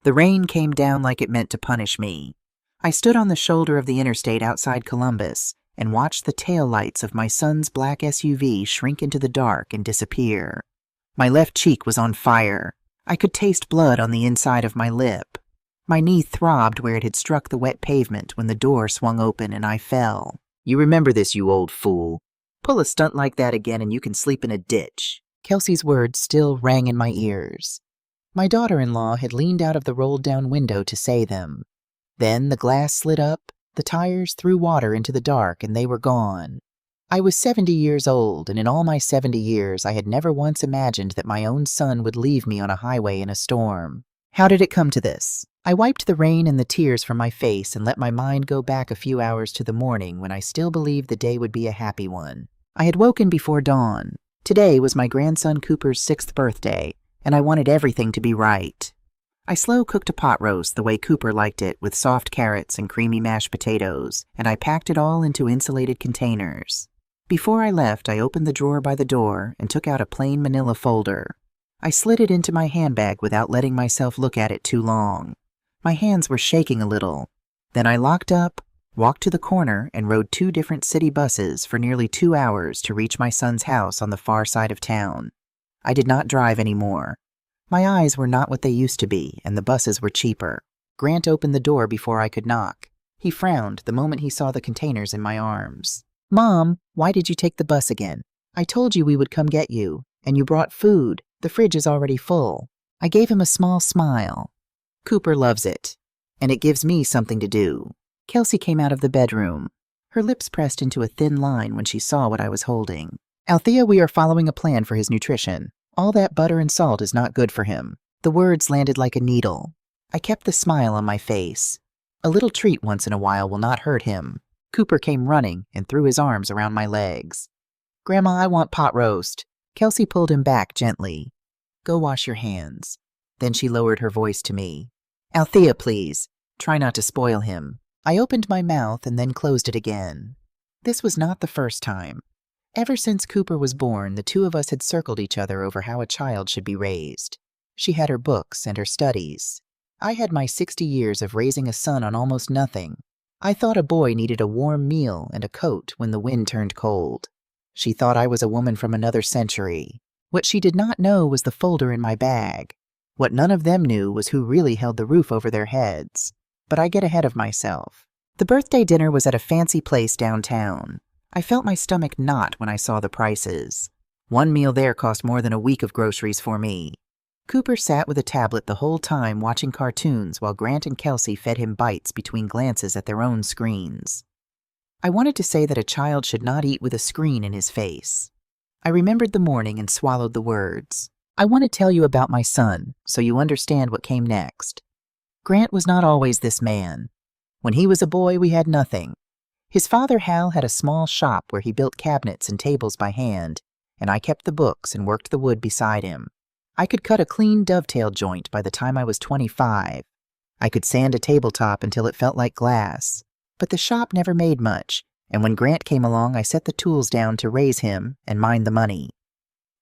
The rain came down like it meant to punish me. I stood on the shoulder of the interstate outside Columbus and watched the taillights of my son's black SUV shrink into the dark and disappear. My left cheek was on fire. I could taste blood on the inside of my lip. My knee throbbed where it had struck the wet pavement when the door swung open and I fell. "You remember this, you old fool. Pull a stunt like that again and you can sleep in a ditch." Kelsey's words still rang in my ears. My daughter-in-law had leaned out of the rolled-down window to say them. Then the glass slid up, the tires threw water into the dark, and they were gone. I was 70 years old, and in all my 70 years I had never once imagined that my own son would leave me on a highway in a storm. How did it come to this? I wiped the rain and the tears from my face and let my mind go back a few hours to the morning when I still believed the day would be a happy one. I had woken before dawn. Today was my grandson Cooper's 6th birthday, and I wanted everything to be right. I slow-cooked a pot roast the way Cooper liked it, with soft carrots and creamy mashed potatoes, and I packed it all into insulated containers. Before I left, I opened the drawer by the door and took out a plain manila folder. I slid it into my handbag without letting myself look at it too long. My hands were shaking a little. Then I locked up, walked to the corner, and rode 2 different city buses for nearly 2 hours to reach my son's house on the far side of town. I did not drive anymore. My eyes were not what they used to be, and the buses were cheaper. Grant opened the door before I could knock. He frowned the moment he saw the containers in my arms. "Mom, why did you take the bus again? I told you we would come get you, and you brought food. The fridge is already full." I gave him a small smile. "Cooper loves it, and it gives me something to do." Kelsey came out of the bedroom. Her lips pressed into a thin line when she saw what I was holding. "Althea, we are following a plan for his nutrition. All that butter and salt is not good for him." The words landed like a needle. I kept the smile on my face. A little treat once in a while will not hurt him. Cooper came running and threw his arms around my legs. "Grandma, I want pot roast." Kelsey pulled him back gently. "Go wash your hands." Then she lowered her voice to me. "Althea, please. Try not to spoil him." I opened my mouth and then closed it again. This was not the first time. Ever since Cooper was born, the 2 of us had circled each other over how a child should be raised. She had her books and her studies. I had my 60 years of raising a son on almost nothing. I thought a boy needed a warm meal and a coat when the wind turned cold. She thought I was a woman from another century. What she did not know was the folder in my bag. What none of them knew was who really held the roof over their heads. But I get ahead of myself. The birthday dinner was at a fancy place downtown. I felt my stomach knot when I saw the prices. One meal there cost more than a week of groceries for me. Cooper sat with a tablet the whole time watching cartoons while Grant and Kelsey fed him bites between glances at their own screens. I wanted to say that a child should not eat with a screen in his face. I remembered the morning and swallowed the words. I want to tell you about my son, so you understand what came next. Grant was not always this man. When he was a boy, we had nothing. His father, Hal, had a small shop where he built cabinets and tables by hand, and I kept the books and worked the wood beside him. I could cut a clean dovetail joint by the time I was 25. I could sand a tabletop until it felt like glass. But the shop never made much, and when Grant came along, I set the tools down to raise him and mind the money.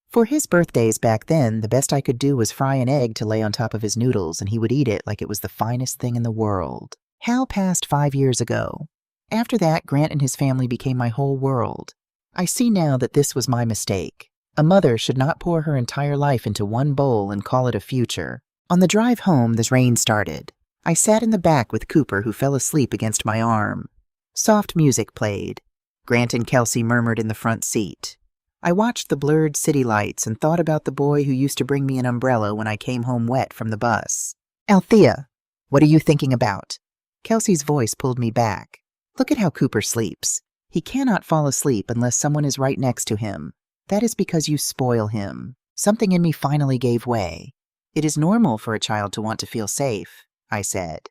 For his birthdays back then, the best I could do was fry an egg to lay on top of his noodles, and he would eat it like it was the finest thing in the world. Hal passed 5 years ago. After that, Grant and his family became my whole world. I see now that this was my mistake. A mother should not pour her entire life into one bowl and call it a future. On the drive home, the rain started. I sat in the back with Cooper, who fell asleep against my arm. Soft music played. Grant and Kelsey murmured in the front seat. I watched the blurred city lights and thought about the boy who used to bring me an umbrella when I came home wet from the bus. "Althea, what are you thinking about?" Kelsey's voice pulled me back. "Look at how Cooper sleeps. He cannot fall asleep unless someone is right next to him. That is because you spoil him." Something in me finally gave way. "It is normal for a child to want to feel safe," I said.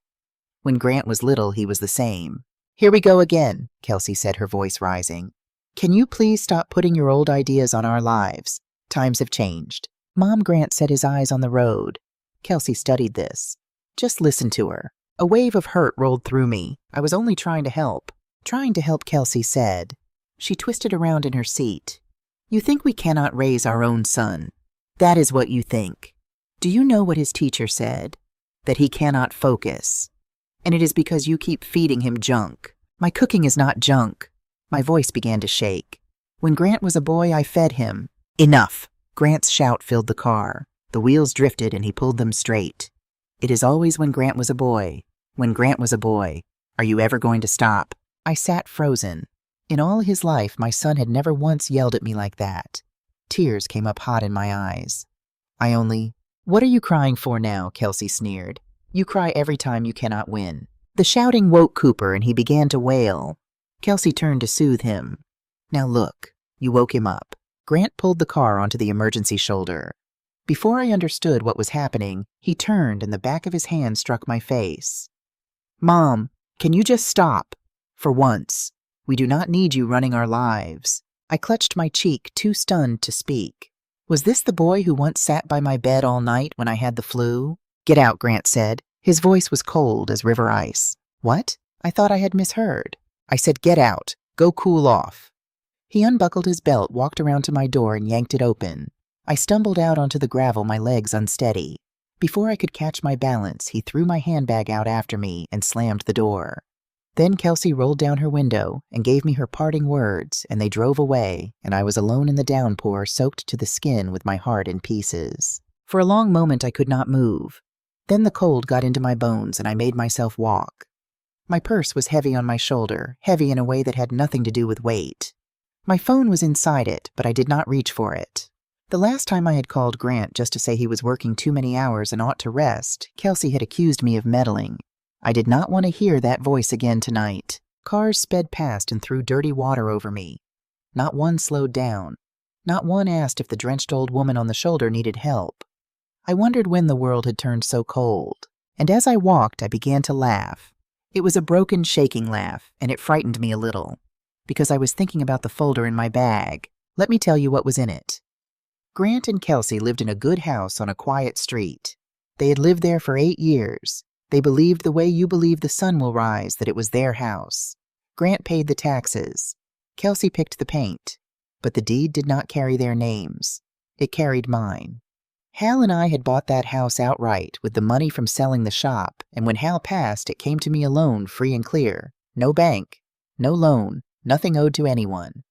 When Grant was little, he was the same. "Here we go again," Kelsey said, her voice rising. "Can you please stop putting your old ideas on our lives? Times have changed." Mom, Grant set his eyes on the road. Kelsey studied this. Just listen to her. A wave of hurt rolled through me. I was only trying to help. "Trying to help," Kelsey said. She twisted around in her seat. "You think we cannot raise our own son. That is what you think. Do you know what his teacher said? that he cannot focus. And it is because you keep feeding him junk. My cooking is not junk. My voice began to shake. When Grant was a boy, I fed him. Enough! Grant's shout filled the car. The wheels drifted and he pulled them straight. It is always when Grant was a boy. When Grant was a boy. Are you ever going to stop? I sat frozen. In all his life, my son had never once yelled at me like that. Tears came up hot in my eyes. What are you crying for now? Kelsey sneered. You cry every time you cannot win. The shouting woke Cooper and he began to wail. Kelsey turned to soothe him. Now look, you woke him up. Grant pulled the car onto the emergency shoulder. Before I understood what was happening, he turned and the back of his hand struck my face. Mom, can you just stop? For once. We do not need you running our lives. I clutched my cheek, too stunned to speak. Was this the boy who once sat by my bed all night when I had the flu? Get out, Grant said. His voice was cold as river ice. What? I thought I had misheard. I said, get out. Go cool off. He unbuckled his belt, walked around to my door, and yanked it open. I stumbled out onto the gravel, my legs unsteady. Before I could catch my balance, he threw my handbag out after me and slammed the door. Then Kelsey rolled down her window and gave me her parting words, and they drove away, and I was alone in the downpour, soaked to the skin with my heart in pieces. For a long moment I could not move. Then the cold got into my bones and I made myself walk. My purse was heavy on my shoulder, heavy in a way that had nothing to do with weight. My phone was inside it, but I did not reach for it. The last time I had called Grant just to say he was working too many hours and ought to rest, Kelsey had accused me of meddling. I did not want to hear that voice again tonight. Cars sped past and threw dirty water over me. Not one slowed down. Not one asked if the drenched old woman on the shoulder needed help. I wondered when the world had turned so cold. And as I walked, I began to laugh. It was a broken, shaking laugh, and it frightened me a little, because I was thinking about the folder in my bag. Let me tell you what was in it. Grant and Kelsey lived in a good house on a quiet street. They had lived there for 8 years. They believed the way you believe the sun will rise, that it was their house. Grant paid the taxes. Kelsey picked the paint. But the deed did not carry their names. It carried mine. Hal and I had bought that house outright with the money from selling the shop, and when Hal passed, it came to me alone, free and clear. No bank, no loan, nothing owed to anyone.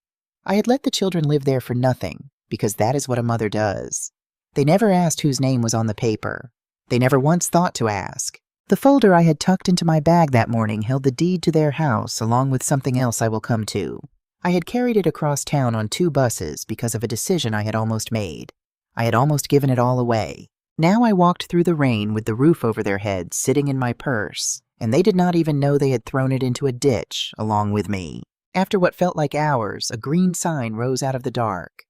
I had let the children live there for nothing, because that is what a mother does. They never asked whose name was on the paper. They never once thought to ask. The folder I had tucked into my bag that morning held the deed to their house, along with something else I will come to. I had carried it across town on 2 buses because of a decision I had almost made. I had almost given it all away. Now I walked through the rain with the roof over their heads sitting in my purse, and they did not even know they had thrown it into a ditch along with me. After what felt like hours, a green sign rose out of the dark.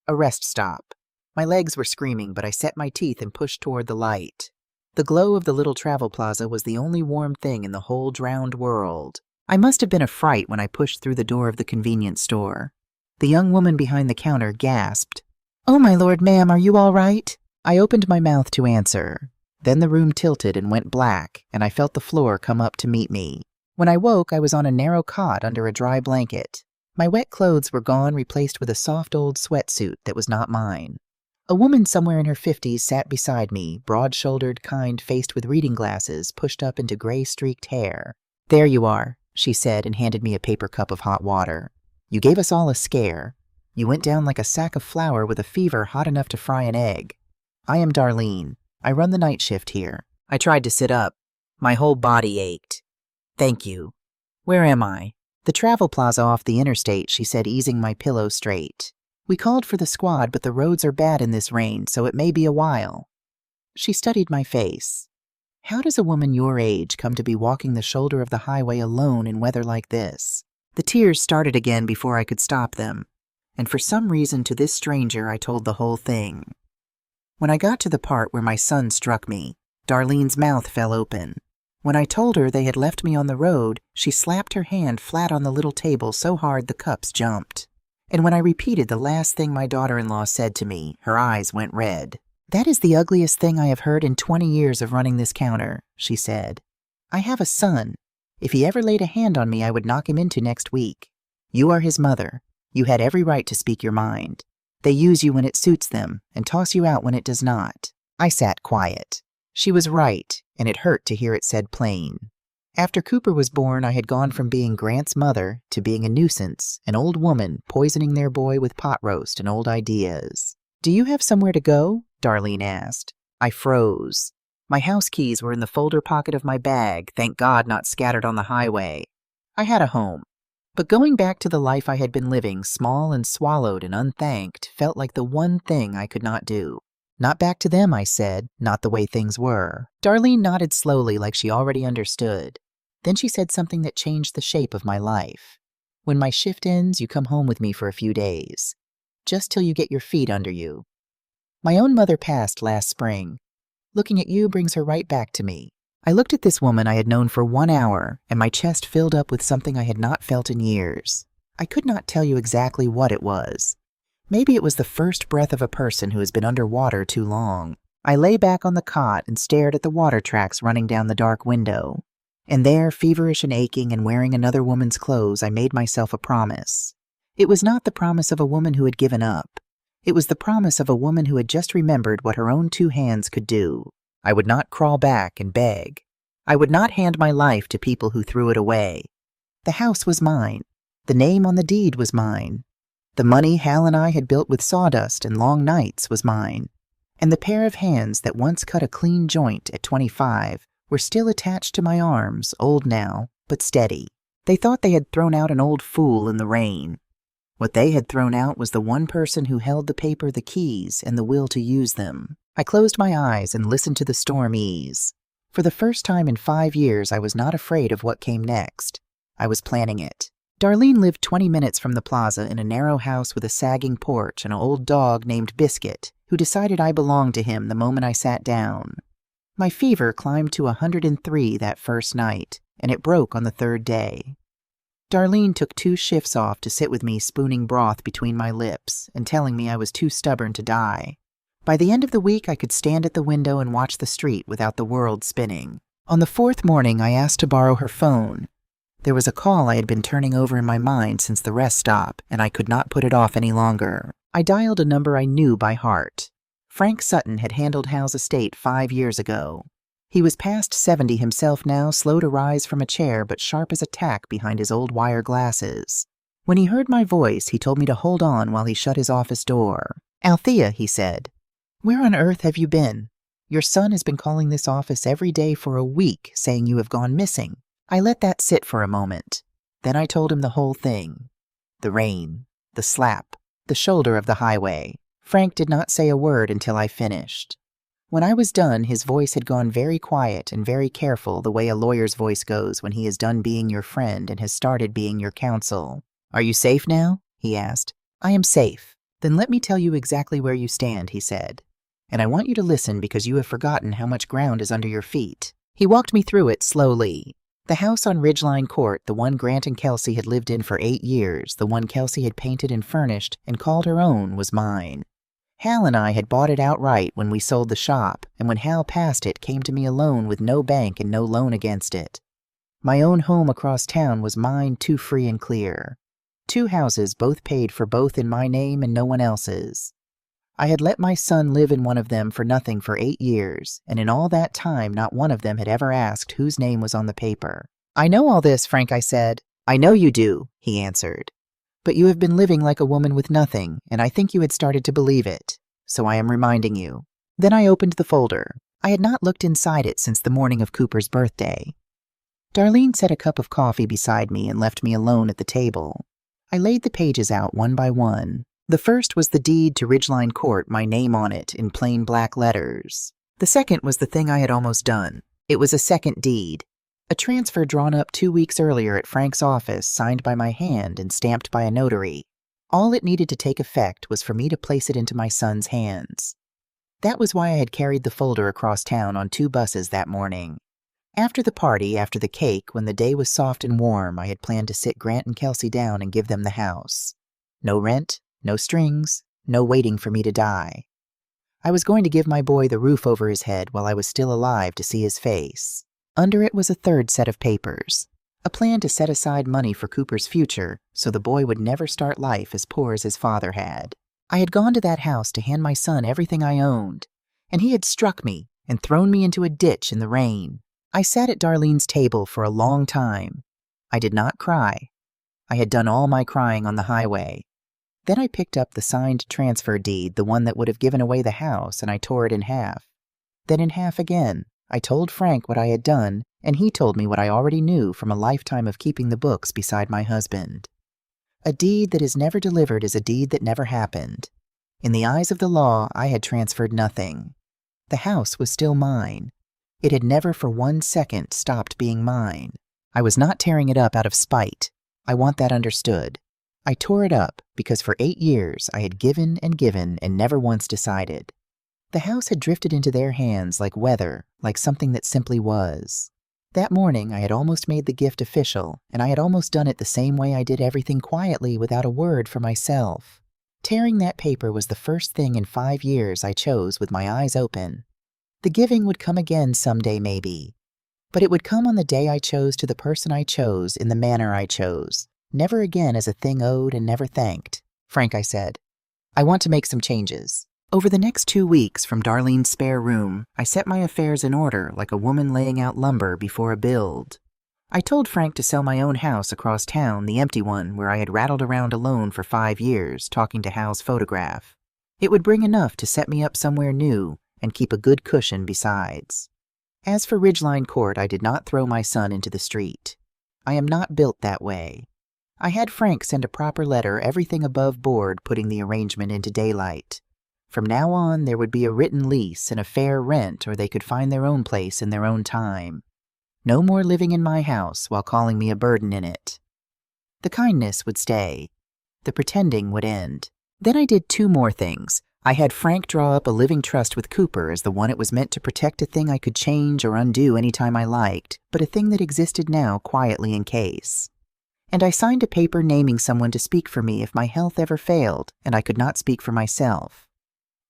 A rest stop. My legs were screaming, but I set my teeth and pushed toward the light. The glow of the little travel plaza was the only warm thing in the whole drowned world. I must have been a fright when I pushed through the door of the convenience store. The young woman behind the counter gasped. "Oh, my lord, ma'am, are you all right?" I opened my mouth to answer. Then the room tilted and went black, and I felt the floor come up to meet me. When I woke, I was on a narrow cot under a dry blanket. My wet clothes were gone, replaced with a soft old sweatsuit that was not mine. A woman somewhere in her 50s sat beside me, broad-shouldered, kind, faced with reading glasses pushed up into gray-streaked hair. "There you are," she said, and handed me a paper cup of hot water. "You gave us all a scare. You went down like a sack of flour with a fever hot enough to fry an egg. I am Darlene. I run the night shift here." I tried to sit up. My whole body ached. "Thank you. Where am I?" "The travel plaza off the interstate," she said, easing my pillow straight. "We called for the squad, but the roads are bad in this rain, so it may be a while." She studied my face. How does a woman your age come to be walking the shoulder of the highway alone in weather like this? The tears started again before I could stop them, and for some reason to this stranger I told the whole thing. When I got to the part where my son struck me, Darlene's mouth fell open. When I told her they had left me on the road, she slapped her hand flat on the little table so hard the cups jumped. And when I repeated the last thing my daughter-in-law said to me, her eyes went red. "That is the ugliest thing I have heard in 20 years of running this counter," she said. "I have a son. If he ever laid a hand on me, I would knock him into next week. You are his mother. You had every right to speak your mind. They use you when it suits them and toss you out when it does not." I sat quiet. She was right, and it hurt to hear it said plain. After Cooper was born, I had gone from being Grant's mother to being a nuisance, an old woman poisoning their boy with pot roast and old ideas. "Do you have somewhere to go?" Darlene asked. I froze. My house keys were in the folder pocket of my bag, thank God not scattered on the highway. I had a home. But going back to the life I had been living, small and swallowed and unthanked, felt like the one thing I could not do. "Not back to them," I said, "not the way things were." Darlene nodded slowly like she already understood. Then she said something that changed the shape of my life. "When my shift ends, you come home with me for a few days. Just till you get your feet under you." My own mother passed last spring. Looking at you brings her right back to me. I looked at this woman I had known for 1 hour, and my chest filled up with something I had not felt in years. I could not tell you exactly what it was. Maybe it was the first breath of a person who has been under water too long. I lay back on the cot and stared at the water tracks running down the dark window. And there, feverish and aching and wearing another woman's clothes, I made myself a promise. It was not the promise of a woman who had given up. It was the promise of a woman who had just remembered what her own 2 hands could do. I would not crawl back and beg. I would not hand my life to people who threw it away. The house was mine. The name on the deed was mine. The money Hal and I had built with sawdust and long nights was mine. And the pair of hands that once cut a clean joint at 25 were still attached to my arms, old now, but steady. They thought they had thrown out an old fool in the rain. What they had thrown out was the one person who held the paper, the keys, and the will to use them. I closed my eyes and listened to the storm ease. For the first time in 5 years, I was not afraid of what came next. I was planning it. Darlene lived 20 minutes from the plaza in a narrow house with a sagging porch and an old dog named Biscuit, who decided I belonged to him the moment I sat down. My fever climbed to 103 that first night, and it broke on the 3rd day. Darlene took 2 shifts off to sit with me spooning broth between my lips and telling me I was too stubborn to die. By the end of the week, I could stand at the window and watch the street without the world spinning. On the 4th morning, I asked to borrow her phone. There was a call I had been turning over in my mind since the rest stop, and I could not put it off any longer. I dialed a number I knew by heart. Frank Sutton had handled Hal's estate 5 years ago. He was past 70 himself now, slow to rise from a chair but sharp as a tack behind his old wire glasses. When he heard my voice, he told me to hold on while he shut his office door. "Althea," he said, "where on earth have you been? Your son has been calling this office every day for a week, saying you have gone missing." I let that sit for a moment. Then I told him the whole thing. The rain, the slap, the shoulder of the highway. Frank did not say a word until I finished. When I was done, his voice had gone very quiet and very careful, the way a lawyer's voice goes when he is done being your friend and has started being your counsel. "Are you safe now?" he asked. "I am safe." "Then let me tell you exactly where you stand," he said. "And I want you to listen because you have forgotten how much ground is under your feet." He walked me through it slowly. The house on Ridgeline Court, the one Grant and Kelsey had lived in for 8 years, the one Kelsey had painted and furnished and called her own, was mine. Hal and I had bought it outright when we sold the shop, and when Hal passed it, came to me alone with no bank and no loan against it. My own home across town was mine, too free and clear. 2 houses, both paid for, both in my name and no one else's. I had let my son live in one of them for nothing for 8 years, and in all that time not one of them had ever asked whose name was on the paper. "I know all this, Frank," I said. "I know you do," he answered. "But you have been living like a woman with nothing, and I think you had started to believe it. So I am reminding you." Then I opened the folder. I had not looked inside it since the morning of Cooper's birthday. Darlene set a cup of coffee beside me and left me alone at the table. I laid the pages out one by one. The first was the deed to Ridgeline Court, my name on it in plain black letters. The second was the thing I had almost done. It was a second deed. A transfer drawn up 2 weeks earlier at Frank's office, signed by my hand and stamped by a notary. All it needed to take effect was for me to place it into my son's hands. That was why I had carried the folder across town on 2 buses that morning. After the party, after the cake, when the day was soft and warm, I had planned to sit Grant and Kelsey down and give them the house. No rent, no strings, no waiting for me to die. I was going to give my boy the roof over his head while I was still alive to see his face. Under it was a 3rd set of papers, a plan to set aside money for Cooper's future so the boy would never start life as poor as his father had. I had gone to that house to hand my son everything I owned, and he had struck me, and thrown me into a ditch in the rain. I sat at Darlene's table for a long time. I did not cry. I had done all my crying on the highway. Then I picked up the signed transfer deed, the one that would have given away the house, and I tore it in half. Then in half again. I told Frank what I had done, and he told me what I already knew from a lifetime of keeping the books beside my husband. A deed that is never delivered is a deed that never happened. In the eyes of the law, I had transferred nothing. The house was still mine. It had never for 1 second stopped being mine. I was not tearing it up out of spite. I want that understood. I tore it up because for 8 years I had given and never once decided. The house had drifted into their hands like weather, like something that simply was. That morning I had almost made the gift official, and I had almost done it the same way I did everything quietly without a word for myself. Tearing that paper was the first thing in 5 years I chose with my eyes open. The giving would come again someday maybe, but it would come on the day I chose to the person I chose in the manner I chose, never again as a thing owed and never thanked. Frank, I said, I want to make some changes. Over the next 2 weeks from Darlene's spare room, I set my affairs in order like a woman laying out lumber before a build. I told Frank to sell my own house across town, the empty one where I had rattled around alone for 5 years, talking to Hal's photograph. It would bring enough to set me up somewhere new and keep a good cushion besides. As for Ridgeline Court, I did not throw my son into the street. I am not built that way. I had Frank send a proper letter, everything above board, putting the arrangement into daylight. From now on, there would be a written lease and a fair rent, or they could find their own place in their own time. No more living in my house while calling me a burden in it. The kindness would stay. The pretending would end. Then I did 2 more things. I had Frank draw up a living trust with Cooper as the one it was meant to protect, a thing I could change or undo any time I liked, but a thing that existed now quietly in case. And I signed a paper naming someone to speak for me if my health ever failed and I could not speak for myself.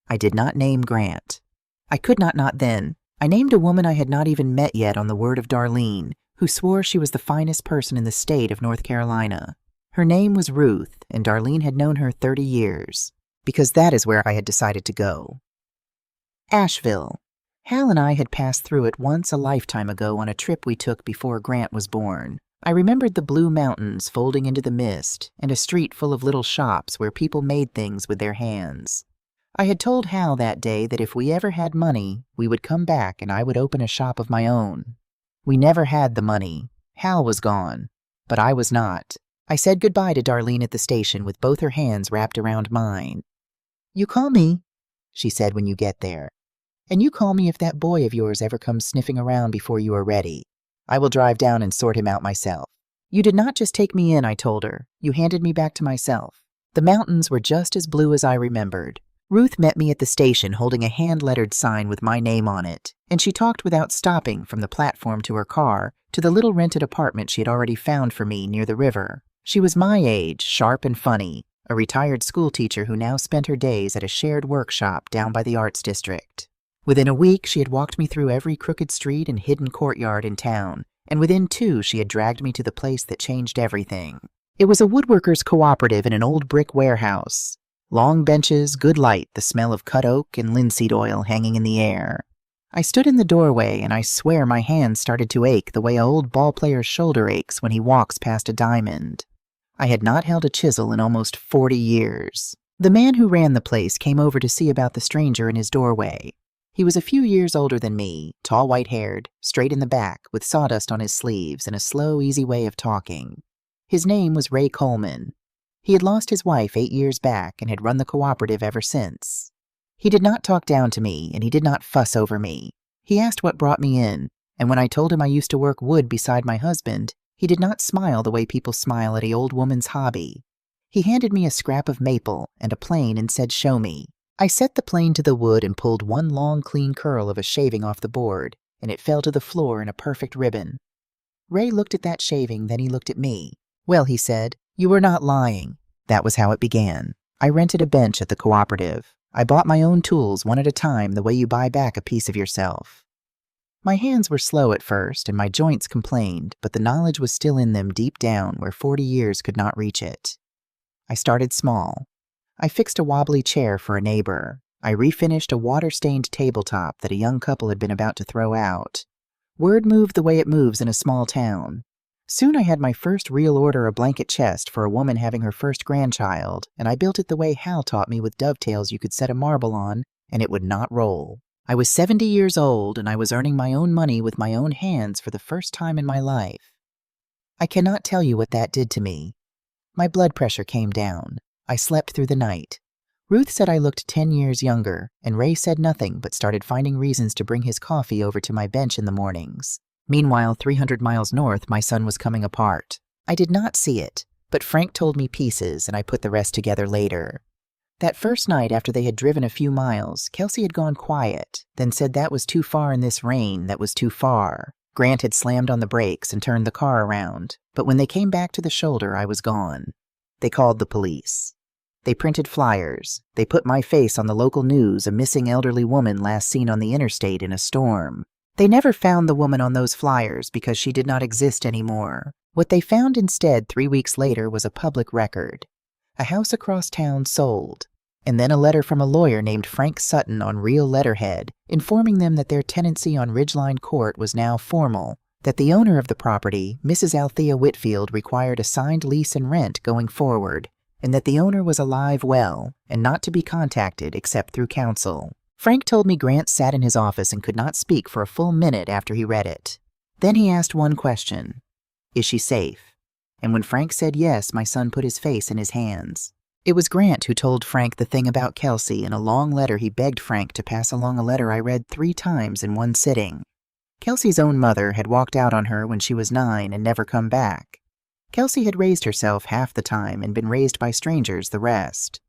I did not name Grant. I could not then. I named a woman I had not even met yet on the word of Darlene, who swore she was the finest person in the state of North Carolina. Her name was Ruth, and Darlene had known her 30 years, because that is where I had decided to go. Asheville. Hal and I had passed through it once a lifetime ago on a trip we took before Grant was born. I remembered the blue mountains folding into the mist, and a street full of little shops where people made things with their hands. I had told Hal that day that if we ever had money, we would come back and I would open a shop of my own. We never had the money. Hal was gone, but I was not. I said goodbye to Darlene at the station with both her hands wrapped around mine. You call me, she said, when you get there. And you call me if that boy of yours ever comes sniffing around before you are ready. I will drive down and sort him out myself. You did not just take me in, I told her. You handed me back to myself. The mountains were just as blue as I remembered. Ruth met me at the station holding a hand-lettered sign with my name on it, and she talked without stopping from the platform to her car to the little rented apartment she had already found for me near the river. She was my age, sharp and funny, a retired schoolteacher who now spent her days at a shared workshop down by the Arts District. Within a week, she had walked me through every crooked street and hidden courtyard in town, and within 2, she had dragged me to the place that changed everything. It was a woodworkers' cooperative in an old brick warehouse. Long benches, good light, the smell of cut oak and linseed oil hanging in the air. I stood in the doorway, and I swear my hands started to ache the way an old ballplayer's shoulder aches when he walks past a diamond. I had not held a chisel in almost 40 years. The man who ran the place came over to see about the stranger in his doorway. He was a few years older than me, tall white-haired, straight in the back, with sawdust on his sleeves and a slow, easy way of talking. His name was Ray Coleman. He had lost his wife 8 years back and had run the cooperative ever since. He did not talk down to me, and he did not fuss over me. He asked what brought me in, and when I told him I used to work wood beside my husband, he did not smile the way people smile at an old woman's hobby. He handed me a scrap of maple and a plane and said, "Show me." I set the plane to the wood and pulled one long, clean curl of a shaving off the board, and it fell to the floor in a perfect ribbon. Ray looked at that shaving, then he looked at me. "Well," he said, "you were not lying." That was how it began. I rented a bench at the cooperative. I bought my own tools one at a time, the way you buy back a piece of yourself. My hands were slow at first, and my joints complained, but the knowledge was still in them deep down where 40 years could not reach it. I started small. I fixed a wobbly chair for a neighbor. I refinished a water-stained tabletop that a young couple had been about to throw out. Word moved the way it moves in a small town. Soon I had my first real order a blanket chest for a woman having her first grandchild, and I built it the way Hal taught me with dovetails you could set a marble on, and it would not roll. I was 70 years old, and I was earning my own money with my own hands for the first time in my life. I cannot tell you what that did to me. My blood pressure came down. I slept through the night. Ruth said I looked 10 years younger, and Ray said nothing but started finding reasons to bring his coffee over to my bench in the mornings. Meanwhile, 300 miles north, my sun was coming apart. I did not see it, but Frank told me pieces, and I put the rest together later. That first night after they had driven a few miles, Kelsey had gone quiet, then said that was too far in this rain, that was too far. Grant had slammed on the brakes and turned the car around, but when they came back to the shoulder, I was gone. They called the police. They printed flyers. They put my face on the local news, a missing elderly woman last seen on the interstate in a storm. They never found the woman on those flyers because she did not exist anymore. What they found instead 3 weeks later was a public record. A house across town sold, and then a letter from a lawyer named Frank Sutton on real letterhead, informing them that their tenancy on Ridgeline Court was now formal, that the owner of the property, Mrs. Althea Whitfield, required a signed lease and rent going forward, and that the owner was alive well, and not to be contacted except through counsel. Frank told me Grant sat in his office and could not speak for a full minute after he read it. Then he asked one question: "Is she safe?" And when Frank said yes, my son put his face in his hands. It was Grant who told Frank the thing about Kelsey. In a long letter he begged Frank to pass along a letter I read 3 times in one sitting. Kelsey's own mother had walked out on her when she was 9 and never come back. Kelsey had raised herself half the time and been raised by strangers the rest.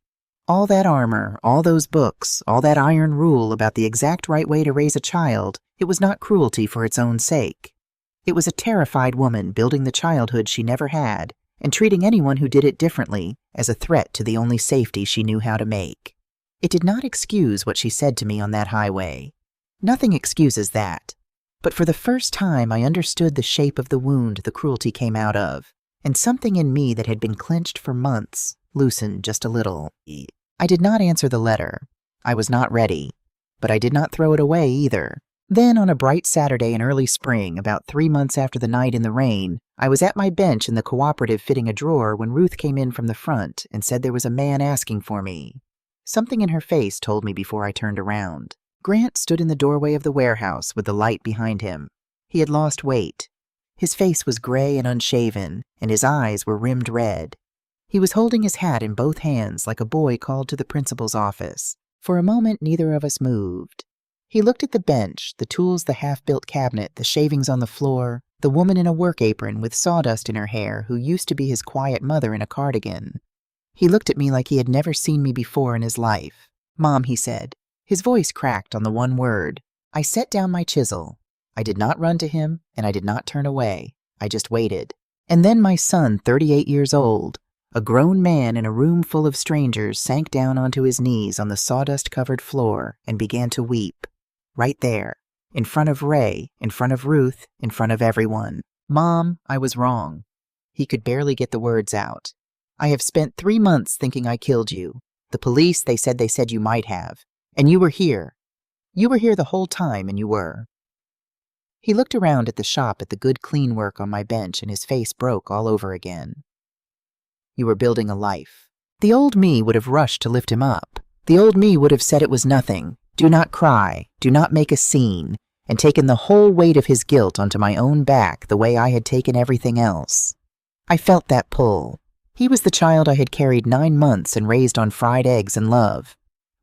All that armor, all those books, all that iron rule about the exact right way to raise a child, it was not cruelty for its own sake. It was a terrified woman building the childhood she never had and treating anyone who did it differently as a threat to the only safety she knew how to make. It did not excuse what she said to me on that highway. Nothing excuses that. But for the first time I understood the shape of the wound the cruelty came out of, and something in me that had been clenched for months loosened just a little. I did not answer the letter. I was not ready, but I did not throw it away either. Then, on a bright Saturday in early spring, about 3 months after the night in the rain, I was at my bench in the cooperative fitting a drawer when Ruth came in from the front and said there was a man asking for me. Something in her face told me before I turned around. Grant stood in the doorway of the warehouse with the light behind him. He had lost weight. His face was gray and unshaven, and his eyes were rimmed red. He was holding his hat in both hands like a boy called to the principal's office. For a moment, neither of us moved. He looked at the bench, the tools, the half-built cabinet, the shavings on the floor, the woman in a work apron with sawdust in her hair who used to be his quiet mother in a cardigan. He looked at me like he had never seen me before in his life. "Mom," he said. His voice cracked on the one word. I set down my chisel. I did not run to him, and I did not turn away. I just waited. And then my son, 38 years old, a grown man in a room full of strangers, sank down onto his knees on the sawdust-covered floor and began to weep. Right there, in front of Ray, in front of Ruth, in front of everyone. "Mom, I was wrong." He could barely get the words out. "I have spent 3 months thinking I killed you. The police, they said you might have. And you were here. You were here the whole time, and you were." He looked around at the shop at the good clean work on my bench, and his face broke all over again. "You were building a life." The old me would have rushed to lift him up. The old me would have said it was nothing. Do not cry, do not make a scene, and taken the whole weight of his guilt onto my own back the way I had taken everything else. I felt that pull. He was the child I had carried 9 months and raised on fried eggs and love.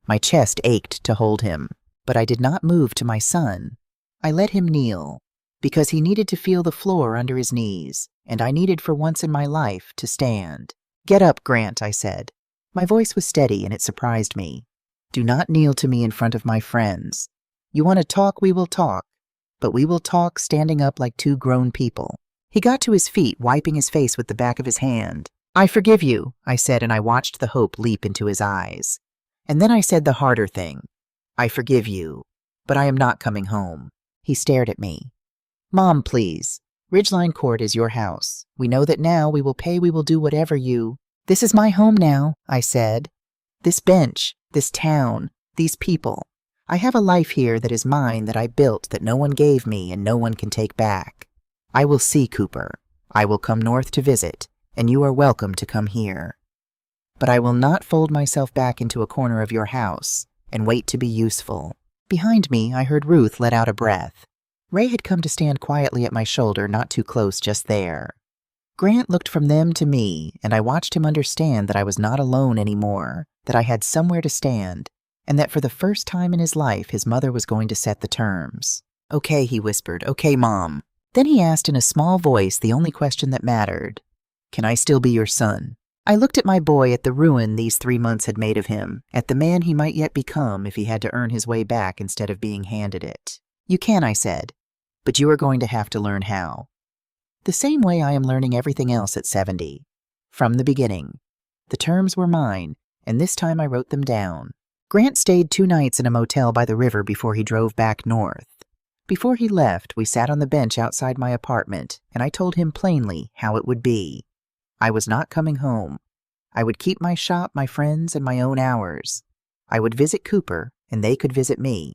My chest ached to hold him, but I did not move to my son. I let him kneel, because he needed to feel the floor under his knees, and I needed for once in my life to stand. "Get up, Grant," I said. My voice was steady, and it surprised me. "Do not kneel to me in front of my friends. You want to talk, we will talk, but we will talk standing up like 2 grown people." He got to his feet, wiping his face with the back of his hand. "I forgive you," I said, and I watched the hope leap into his eyes. And then I said the harder thing. "I forgive you, but I am not coming home." He stared at me. "Mom, please. Ridgeline Court is your house. We know that now. We will pay, we will do whatever you—" "This is my home now," I said. "This bench, this town, These people. I have a life here that is mine, that I built, that no one gave me and no one can take back. I will see Cooper. I will come north to visit, and you are welcome to come here. But I will not fold myself back into a corner of your house and wait to be useful. Behind me, I heard Ruth let out a breath. Ray had come to stand quietly at my shoulder, not too close just there. Grant looked from them to me, and I watched him understand that I was not alone anymore, that I had somewhere to stand, and that for the first time in his life his mother was going to set the terms. "Okay," he whispered. "Okay, Mom." Then he asked in a small voice the only question that mattered. "Can I still be your son?" I looked at my boy, at the ruin these 3 months had made of him, at the man he might yet become if he had to earn his way back instead of being handed it. "You can," I said, "but you are going to have to learn how." The same way I am learning everything else at 70. From the beginning. The terms were mine, and this time I wrote them down. Grant stayed 2 nights in a motel by the river before he drove back north. Before he left, we sat on the bench outside my apartment, and I told him plainly how it would be. I was not coming home. I would keep my shop, my friends, and my own hours. I would visit Cooper, and they could visit me.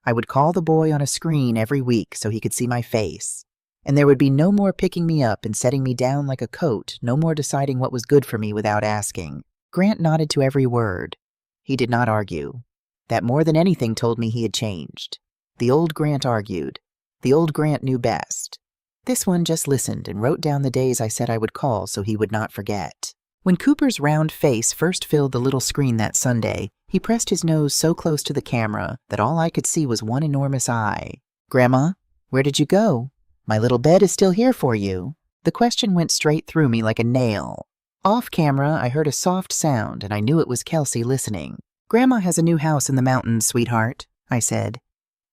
I would call the boy on a screen every week so he could see my face. And there would be no more picking me up and setting me down like a coat, no more deciding what was good for me without asking. Grant nodded to every word. He did not argue. That more than anything told me he had changed. The old Grant argued. The old Grant knew best. This one just listened and wrote down the days I said I would call so he would not forget. When Cooper's round face first filled the little screen that Sunday, he pressed his nose so close to the camera that all I could see was one enormous eye. "Grandma, where did you go? My little bed is still here for you." The question went straight through me like a nail. Off camera, I heard a soft sound, and I knew it was Kelsey listening. "Grandma has a new house in the mountains, sweetheart," I said.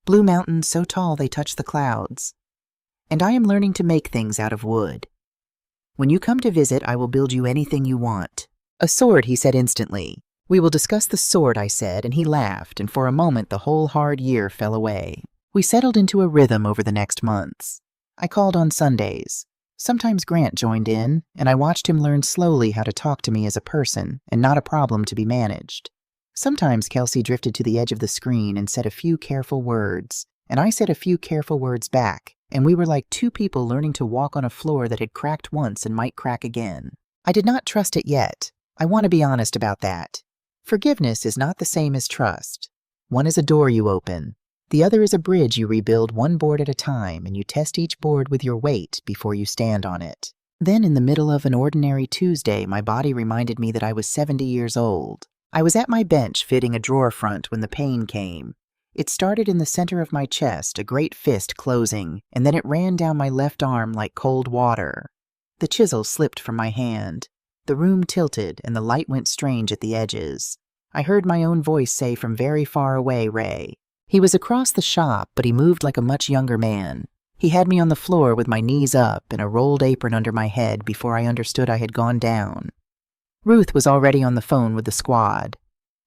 "Blue mountains so tall they touch the clouds. And I am learning to make things out of wood. When you come to visit, I will build you anything you want." "A sword," he said instantly. "We will discuss the sword," I said, and he laughed, and for a moment the whole hard year fell away. We settled into a rhythm over the next months. I called on Sundays. Sometimes Grant joined in, and I watched him learn slowly how to talk to me as a person and not a problem to be managed. Sometimes Kelsey drifted to the edge of the screen and said a few careful words, and I said a few careful words back, and we were like 2 people learning to walk on a floor that had cracked once and might crack again. I did not trust it yet. I want to be honest about that. Forgiveness is not the same as trust. One is a door you open. The other is a bridge you rebuild one board at a time, and you test each board with your weight before you stand on it. Then in the middle of an ordinary Tuesday, my body reminded me that I was 70 years old. I was at my bench fitting a drawer front when the pain came. It started in the center of my chest, a great fist closing, and then it ran down my left arm like cold water. The chisel slipped from my hand. The room tilted, and the light went strange at the edges. I heard my own voice say from very far away, "Ray." He was across the shop, but he moved like a much younger man. He had me on the floor with my knees up and a rolled apron under my head before I understood I had gone down. Ruth was already on the phone with the squad.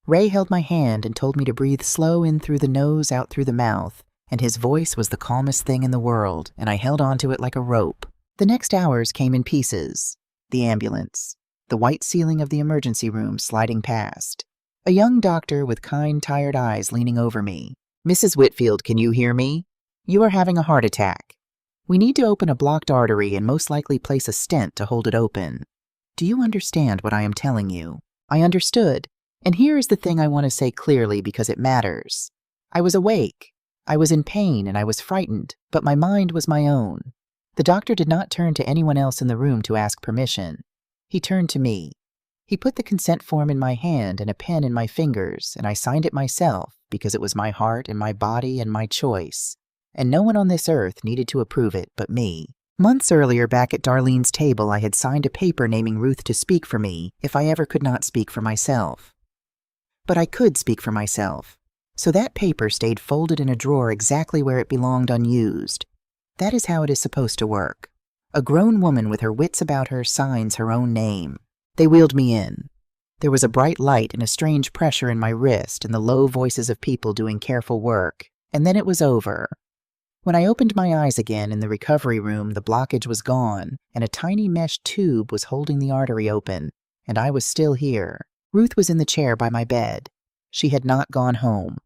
Ray held my hand and told me to breathe slow in through the nose, out through the mouth, and his voice was the calmest thing in the world, and I held onto it like a rope. The next hours came in pieces. The ambulance. The white ceiling of the emergency room sliding past. A young doctor with kind, tired eyes leaning over me. "Mrs. Whitfield, can you hear me? You are having a heart attack. We need to open a blocked artery and most likely place a stent to hold it open. Do you understand what I am telling you?" I understood, and here is the thing I want to say clearly because it matters. I was awake. I was in pain and I was frightened, but my mind was my own. The doctor did not turn to anyone else in the room to ask permission. He turned to me. He put the consent form in my hand and a pen in my fingers, and I signed it myself because it was my heart and my body and my choice. And no one on this earth needed to approve it but me. Months earlier, back at Darlene's table, I had signed a paper naming Ruth to speak for me if I ever could not speak for myself. But I could speak for myself. So that paper stayed folded in a drawer exactly where it belonged, unused. That is how it is supposed to work. A grown woman with her wits about her signs her own name. They wheeled me in. There was a bright light and a strange pressure in my wrist and the low voices of people doing careful work, and then it was over. When I opened my eyes again in the recovery room, the blockage was gone, and a tiny mesh tube was holding the artery open, and I was still here. Ruth was in the chair by my bed. She had not gone home.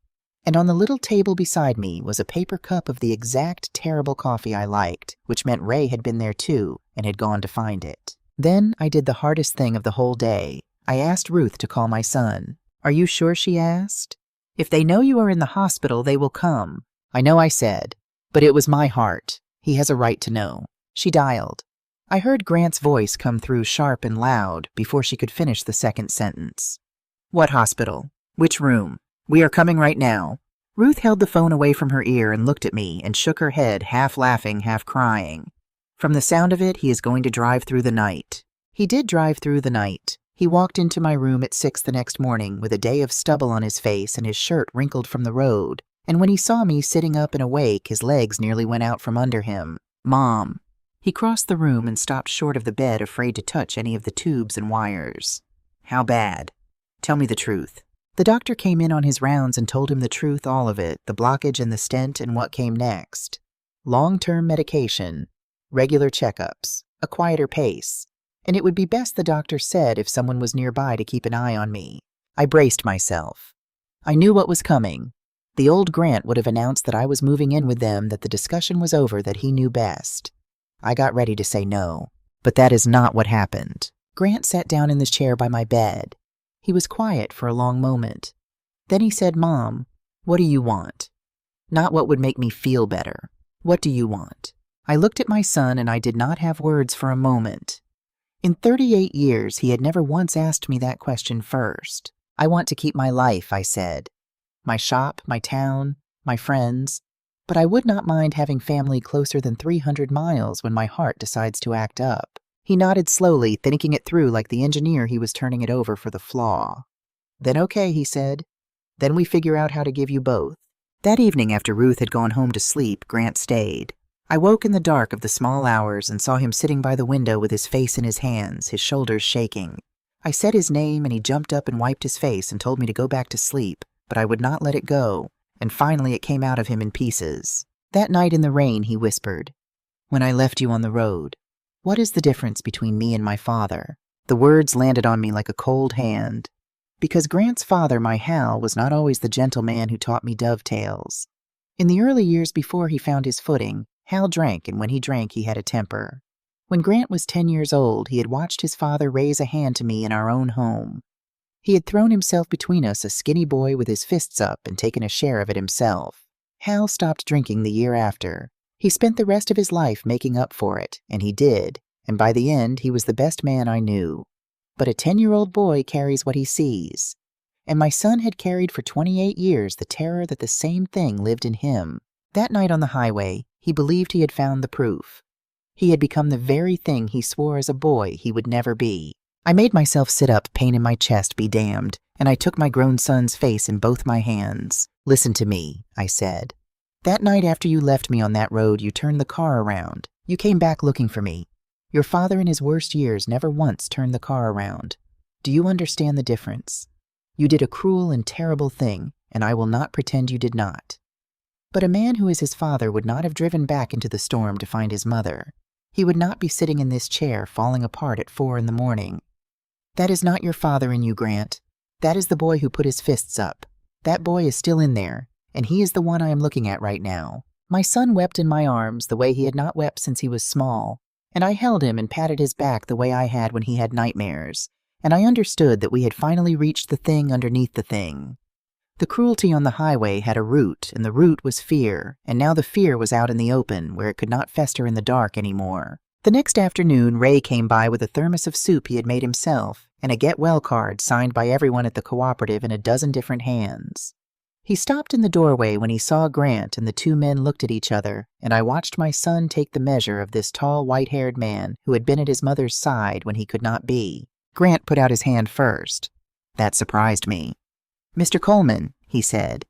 And on the little table beside me was a paper cup of the exact terrible coffee I liked, which meant Ray had been there too and had gone to find it. Then I did the hardest thing of the whole day. I asked Ruth to call my son. "Are you sure?" she asked. "If they know you are in the hospital, they will come." "I know," I said, "but it was my heart. He has a right to know." She dialed. I heard Grant's voice come through sharp and loud before she could finish the second sentence. "What hospital? Which room? We are coming right now." Ruth held the phone away from her ear and looked at me and shook her head, half laughing, half crying. "From the sound of it, he is going to drive through the night." He did drive through the night. He walked into my room at 6 the next morning with a day of stubble on his face and his shirt wrinkled from the road, and when he saw me sitting up and awake, his legs nearly went out from under him. "Mom." He crossed the room and stopped short of the bed, afraid to touch any of the tubes and wires. "How bad? Tell me the truth." The doctor came in on his rounds and told him the truth, all of it, the blockage and the stent and what came next. Long-term medication, regular checkups, a quieter pace, and it would be best, the doctor said, if someone was nearby to keep an eye on me. I braced myself. I knew what was coming. The old Grant would have announced that I was moving in with them, that the discussion was over, that he knew best. I got ready to say no, but that is not what happened. Grant sat down in the chair by my bed. He was quiet for a long moment. Then he said, "Mom, what do you want? Not what would make me feel better. What do you want?" I looked at my son and I did not have words for a moment. In 38 years, he had never once asked me that question first. "I want to keep my life," I said. "My shop, my town, my friends. But I would not mind having family closer than 300 miles when my heart decides to act up." He nodded slowly, thinking it through like the engineer he was turning it over for the flaw. "Then okay," he said. "Then we figure out how to give you both." That evening, after Ruth had gone home to sleep, Grant stayed. I woke in the dark of the small hours and saw him sitting by the window with his face in his hands, his shoulders shaking. I said his name and he jumped up and wiped his face and told me to go back to sleep, but I would not let it go, and finally it came out of him in pieces. "That night in the rain," he whispered, "when I left you on the road. What is the difference between me and my father?" The words landed on me like a cold hand. Because Grant's father, my Hal, was not always the gentle man who taught me dovetails. In the early years before he found his footing, Hal drank, and when he drank, he had a temper. When Grant was 10 years old, he had watched his father raise a hand to me in our own home. He had thrown himself between us, a skinny boy with his fists up, and taken a share of it himself. Hal stopped drinking the year after. He spent the rest of his life making up for it, and he did, and by the end he was the best man I knew. But a 10-year-old boy carries what he sees, and my son had carried for 28 years the terror that the same thing lived in him. That night on the highway, he believed he had found the proof. He had become the very thing he swore as a boy he would never be. I made myself sit up, pain in my chest be damned, and I took my grown son's face in both my hands. "Listen to me," I said. "That night after you left me on that road, you turned the car around. You came back looking for me. Your father in his worst years never once turned the car around. Do you understand the difference? You did a cruel and terrible thing, and I will not pretend you did not. But a man who is his father would not have driven back into the storm to find his mother. He would not be sitting in this chair falling apart at 4 in the morning. That is not your father in you, Grant. That is the boy who put his fists up. That boy is still in there, and he is the one I am looking at right now." My son wept in my arms the way he had not wept since he was small, and I held him and patted his back the way I had when he had nightmares, and I understood that we had finally reached the thing underneath the thing. The cruelty on the highway had a root, and the root was fear, and now the fear was out in the open, where it could not fester in the dark anymore. The next afternoon, Ray came by with a thermos of soup he had made himself, and a get-well card signed by everyone at the cooperative in a dozen different hands. He stopped in the doorway when he saw Grant, and the two men looked at each other, and I watched my son take the measure of this tall, white-haired man who had been at his mother's side when he could not be. Grant put out his hand first. That surprised me. "Mr. Coleman," he said,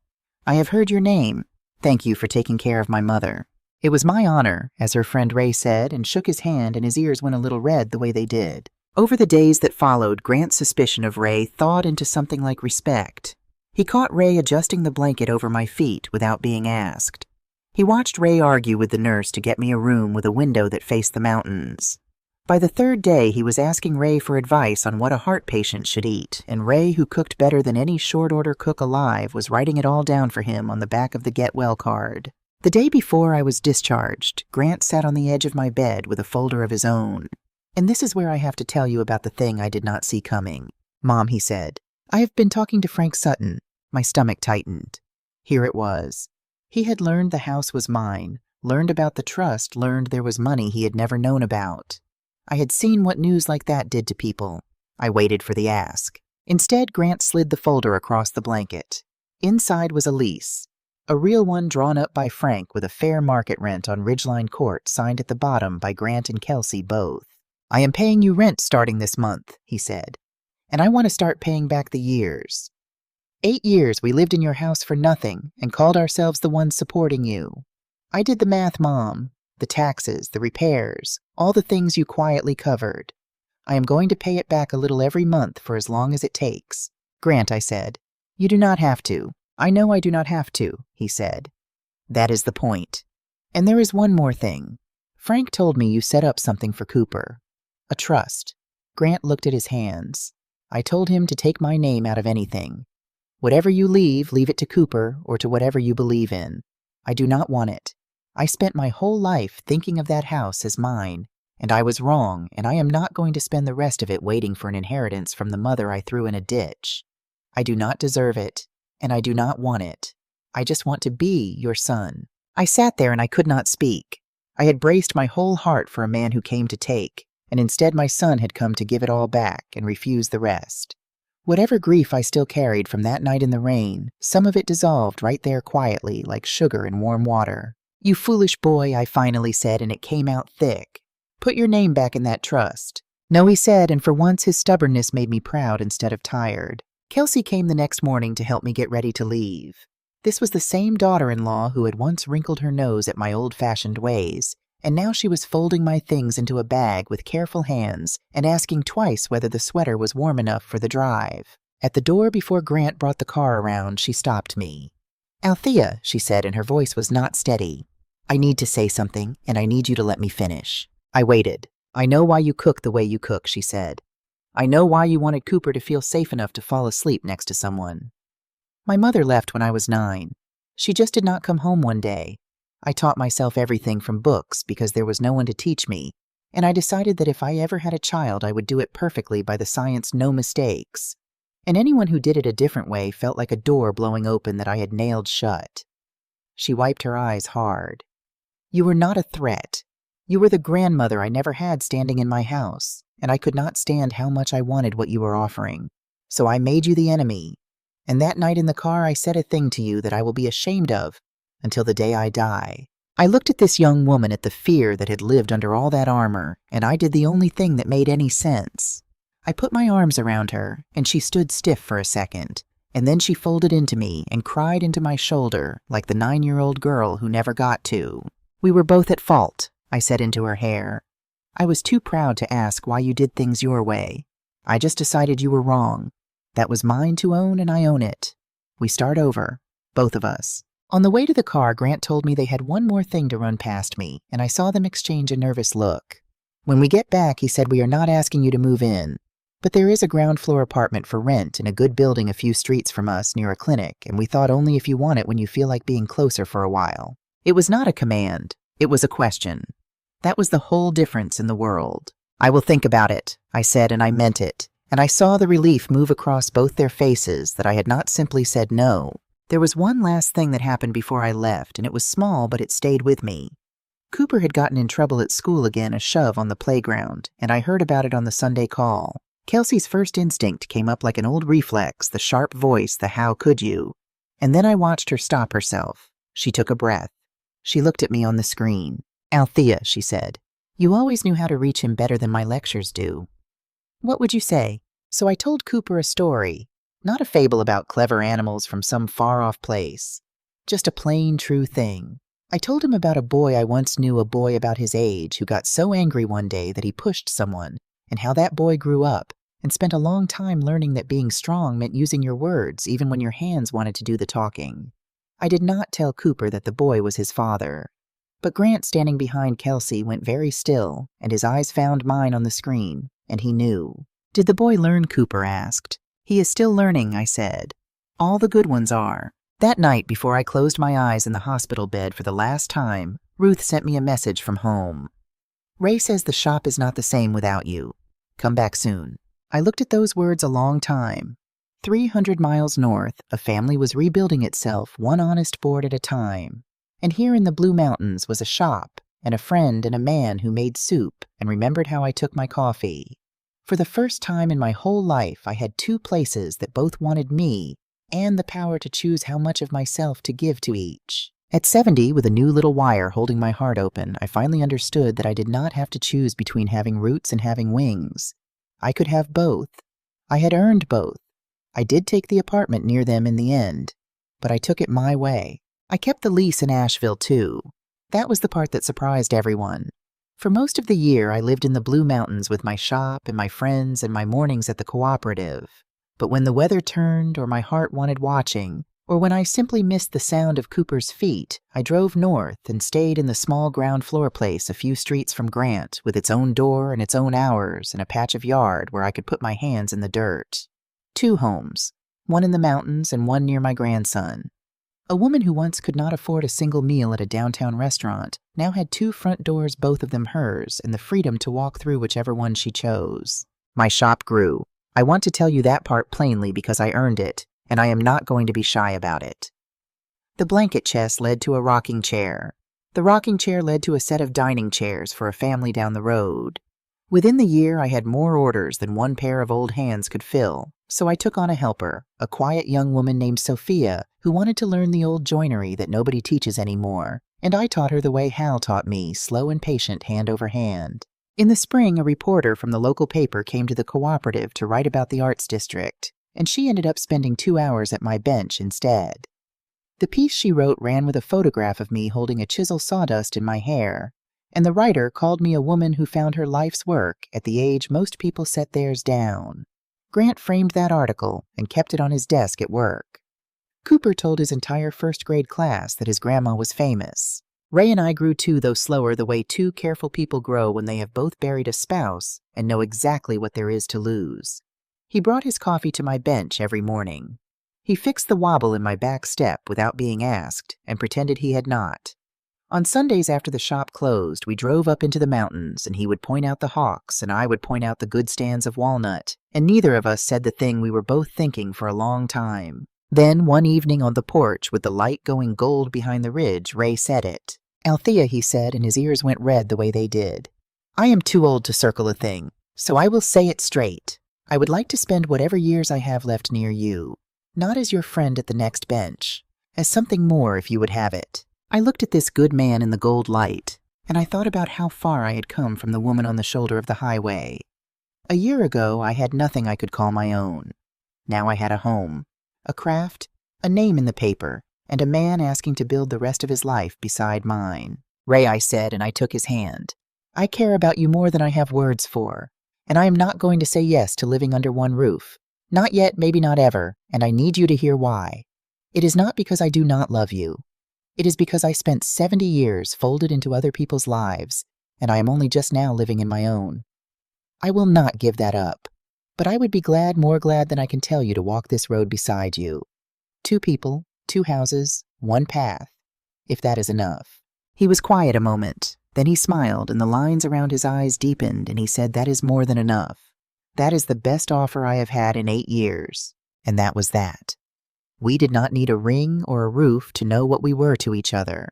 "I have heard your name. Thank you for taking care of my mother." It was my honor, as her friend Ray said, and shook his hand, and his ears went a little red the way they did. Over the days that followed, Grant's suspicion of Ray thawed into something like respect. He caught Ray adjusting the blanket over my feet without being asked. He watched Ray argue with the nurse to get me a room with a window that faced the mountains. By the third day, he was asking Ray for advice on what a heart patient should eat, and Ray, who cooked better than any short-order cook alive, was writing it all down for him on the back of the Get Well card. The day before I was discharged, Grant sat on the edge of my bed with a folder of his own. "And this is where I have to tell you about the thing I did not see coming. Mom," he said, "I have been talking to Frank Sutton." My stomach tightened. Here it was. He had learned the house was mine, learned about the trust, learned there was money he had never known about. I had seen what news like that did to people. I waited for the ask. Instead, Grant slid the folder across the blanket. Inside was a lease, a real one drawn up by Frank with a fair market rent on Ridgeline Court signed at the bottom by Grant and Kelsey both. "I am paying you rent starting this month," he said, "and I want to start paying back the years. 8 years we lived in your house for nothing and called ourselves the ones supporting you. I did the math, Mom. The taxes, the repairs, all the things you quietly covered. I am going to pay it back a little every month for as long as it takes." "Grant," I said, "you do not have to." "I know I do not have to," he said. "That is the point. And there is one more thing. Frank told me you set up something for Cooper. A trust." Grant looked at his hands. "I told him to take my name out of anything. Whatever you leave it to Cooper or to whatever you believe in. I do not want it. I spent my whole life thinking of that house as mine, and I was wrong, and I am not going to spend the rest of it waiting for an inheritance from the mother I threw in a ditch. I do not deserve it, and I do not want it. I just want to be your son." I sat there and I could not speak. I had braced my whole heart for a man who came to take, and instead my son had come to give it all back and refuse the rest. Whatever grief I still carried from that night in the rain, some of it dissolved right there quietly like sugar in warm water. "You foolish boy," I finally said, and it came out thick. "Put your name back in that trust." "No," he said, and for once his stubbornness made me proud instead of tired. Kelsey came the next morning to help me get ready to leave. This was the same daughter-in-law who had once wrinkled her nose at my old-fashioned ways, and now she was folding my things into a bag with careful hands and asking twice whether the sweater was warm enough for the drive. At the door before Grant brought the car around, she stopped me. "Althea," she said, and her voice was not steady. "I need to say something, and I need you to let me finish." I waited. "I know why you cook the way you cook," she said. "I know why you wanted Cooper to feel safe enough to fall asleep next to someone. My mother left when I was 9. She just did not come home one day. I taught myself everything from books because there was no one to teach me, and I decided that if I ever had a child, I would do it perfectly by the science no mistakes. And anyone who did it a different way felt like a door blowing open that I had nailed shut." She wiped her eyes hard. "You were not a threat. You were the grandmother I never had standing in my house, and I could not stand how much I wanted what you were offering. So I made you the enemy. And that night in the car, I said a thing to you that I will be ashamed of until the day I die." I looked at this young woman, at the fear that had lived under all that armor, and I did the only thing that made any sense. I put my arms around her, and she stood stiff for a second, and then she folded into me and cried into my shoulder like the 9-year-old girl who never got to. "We were both at fault," I said into her hair. "I was too proud to ask why you did things your way. I just decided you were wrong. That was mine to own, and I own it. We start over, both of us." On the way to the car, Grant told me they had one more thing to run past me, and I saw them exchange a nervous look. "When we get back," he said, "we are not asking you to move in. But there is a ground-floor apartment for rent in a good building a few streets from us near a clinic, and we thought only if you want it when you feel like being closer for a while." It was not a command. It was a question. That was the whole difference in the world. "I will think about it," I said, and I meant it. And I saw the relief move across both their faces that I had not simply said no. There was one last thing that happened before I left, and it was small, but it stayed with me. Cooper had gotten in trouble at school again, a shove on the playground, and I heard about it on the Sunday call. Kelsey's first instinct came up like an old reflex, the sharp voice, the "how could you?" And then I watched her stop herself. She took a breath. She looked at me on the screen. "Althea," she said, "you always knew how to reach him better than my lectures do. What would you say?" So I told Cooper a story, not a fable about clever animals from some far-off place, just a plain, true thing. I told him about a boy I once knew, a boy about his age, who got so angry one day that he pushed someone, and how that boy grew up and spent a long time learning that being strong meant using your words even when your hands wanted to do the talking. I did not tell Cooper that the boy was his father. But Grant, standing behind Kelsey, went very still, and his eyes found mine on the screen, and he knew. "Did the boy learn?" Cooper asked. "He is still learning," I said. "All the good ones are." That night, before I closed my eyes in the hospital bed for the last time, Ruth sent me a message from home. "Ray says the shop is not the same without you. Come back soon." I looked at those words a long time. 300 miles north, a family was rebuilding itself one honest board at a time. And here in the Blue Mountains was a shop, and a friend and a man who made soup and remembered how I took my coffee. For the first time in my whole life, I had two places that both wanted me and the power to choose how much of myself to give to each. At 70, with a new little wire holding my heart open, I finally understood that I did not have to choose between having roots and having wings. I could have both. I had earned both. I did take the apartment near them in the end, but I took it my way. I kept the lease in Asheville, too. That was the part that surprised everyone. For most of the year, I lived in the Blue Mountains with my shop and my friends and my mornings at the cooperative. But when the weather turned, or my heart wanted watching, or when I simply missed the sound of Cooper's feet, I drove north and stayed in the small ground floor place a few streets from Grant, with its own door and its own hours and a patch of yard where I could put my hands in the dirt. 2 homes, one in the mountains and one near my grandson. A woman who once could not afford a single meal at a downtown restaurant now had 2 front doors, both of them hers, and the freedom to walk through whichever one she chose. My shop grew. I want to tell you that part plainly because I earned it, and I am not going to be shy about it. The blanket chest led to a rocking chair. The rocking chair led to a set of dining chairs for a family down the road. Within the year, I had more orders than one pair of old hands could fill, so I took on a helper, a quiet young woman named Sophia, who wanted to learn the old joinery that nobody teaches anymore, and I taught her the way Hal taught me, slow and patient, hand over hand. In the spring, a reporter from the local paper came to the cooperative to write about the arts district, and she ended up spending 2 hours at my bench instead. The piece she wrote ran with a photograph of me holding a chisel sawdust in my hair, and the writer called me a woman who found her life's work at the age most people set theirs down. Grant framed that article and kept it on his desk at work. Cooper told his entire first-grade class that his grandma was famous. Ray and I grew too, though slower, the way 2 careful people grow when they have both buried a spouse and know exactly what there is to lose. He brought his coffee to my bench every morning. He fixed the wobble in my back step without being asked and pretended he had not. On Sundays after the shop closed, we drove up into the mountains, and he would point out the hawks and I would point out the good stands of walnut, and neither of us said the thing we were both thinking for a long time. Then, one evening on the porch with the light going gold behind the ridge, Ray said it. "Althea," he said, and his ears went red the way they did. "I am too old to circle a thing, so I will say it straight. I would like to spend whatever years I have left near you, not as your friend at the next bench, as something more if you would have it." I looked at this good man in the gold light, and I thought about how far I had come from the woman on the shoulder of the highway. A year ago, I had nothing I could call my own. Now I had a home, a craft, a name in the paper, and a man asking to build the rest of his life beside mine. "Ray," I said, and I took his hand. "I care about you more than I have words for, and I am not going to say yes to living under one roof. Not yet, maybe not ever, and I need you to hear why. It is not because I do not love you. It is because I spent 70 years folded into other people's lives, and I am only just now living in my own. I will not give that up, but I would be glad, more glad than I can tell you, to walk this road beside you. 2 people, 2 houses, 1 path, if that is enough." He was quiet a moment. Then he smiled, and the lines around his eyes deepened, and he said, "That is more than enough. That is the best offer I have had in 8 years, and that was that." We did not need a ring or a roof to know what we were to each other.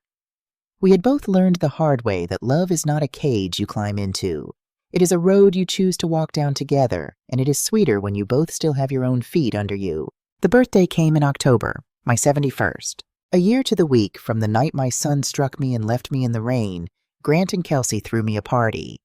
We had both learned the hard way that love is not a cage you climb into. It is a road you choose to walk down together, and it is sweeter when you both still have your own feet under you. The birthday came in October, my 71st. A year to the week from the night my son struck me and left me in the rain, Grant and Kelsey threw me a party.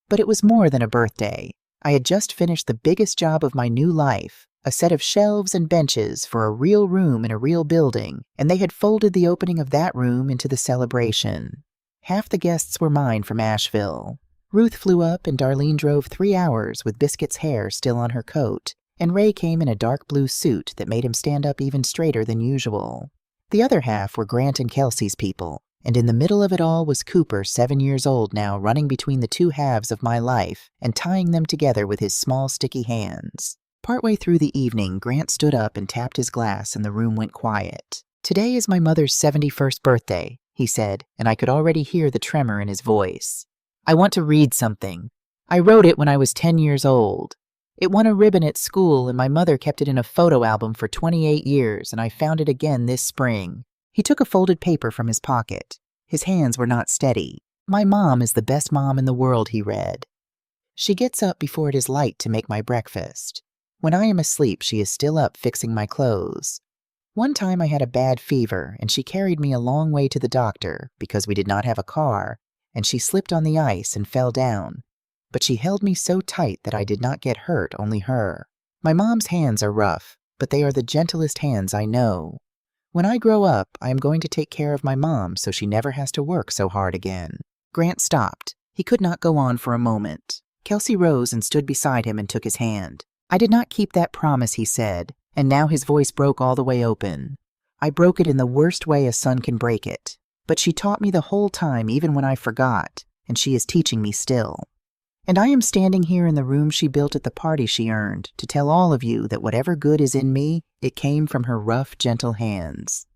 But it was more than a birthday. I had just finished the biggest job of my new life, a set of shelves and benches for a real room in a real building, and they had folded the opening of that room into the celebration. Half the guests were mine from Asheville. Ruth flew up, and Darlene drove 3 hours with Biscuit's hair still on her coat, and Ray came in a dark blue suit that made him stand up even straighter than usual. The other half were Grant and Kelsey's people, And in the middle of it all was Cooper, 7 years old now, running between the two halves of my life and tying them together with his small, sticky hands. Partway through the evening, Grant stood up and tapped his glass and the room went quiet. "Today is my mother's 71st birthday," he said, and I could already hear the tremor in his voice. "I want to read something. I wrote it when I was 10 years old. It won a ribbon at school, and my mother kept it in a photo album for 28 years, and I found it again this spring." He took a folded paper from his pocket. His hands were not steady. "My mom is the best mom in the world," he read. "She gets up before it is light to make my breakfast. When I am asleep, she is still up fixing my clothes. One time I had a bad fever, and she carried me a long way to the doctor because we did not have a car, and she slipped on the ice and fell down. But she held me so tight that I did not get hurt, only her. My mom's hands are rough, but they are the gentlest hands I know. When I grow up, I am going to take care of my mom so she never has to work so hard again." Grant stopped. He could not go on for a moment. Kelsey rose and stood beside him and took his hand. "I did not keep that promise," he said, and now his voice broke all the way open. "I broke it in the worst way a son can break it. But she taught me the whole time, even when I forgot, and she is teaching me still. And I am standing here in the room she built at the party she earned to tell all of you that whatever good is in me, it came from her rough, gentle hands.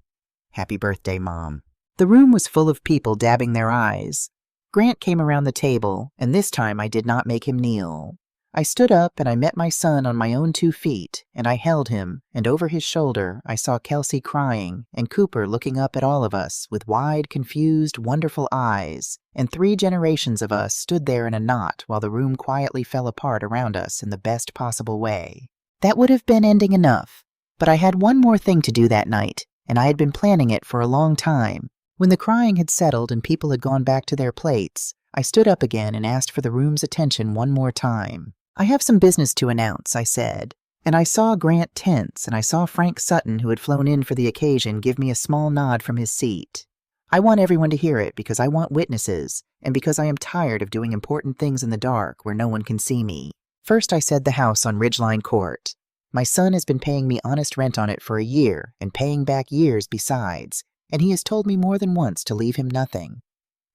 Happy birthday, Mom." The room was full of people dabbing their eyes. Grant came around the table, and this time I did not make him kneel. I stood up and I met my son on my own 2 feet, and I held him, and over his shoulder I saw Kelsey crying and Cooper looking up at all of us with wide, confused, wonderful eyes, and 3 generations of us stood there in a knot while the room quietly fell apart around us in the best possible way. That would have been ending enough, but I had one more thing to do that night, and I had been planning it for a long time. When the crying had settled and people had gone back to their plates, I stood up again and asked for the room's attention one more time. "I have some business to announce," I said, and I saw Grant tense, and I saw Frank Sutton, who had flown in for the occasion, give me a small nod from his seat. "I want everyone to hear it because I want witnesses, and because I am tired of doing important things in the dark where no one can see me. First, I said the house on Ridgeline Court. My son has been paying me honest rent on it for a year, and paying back years besides, and he has told me more than once to leave him nothing.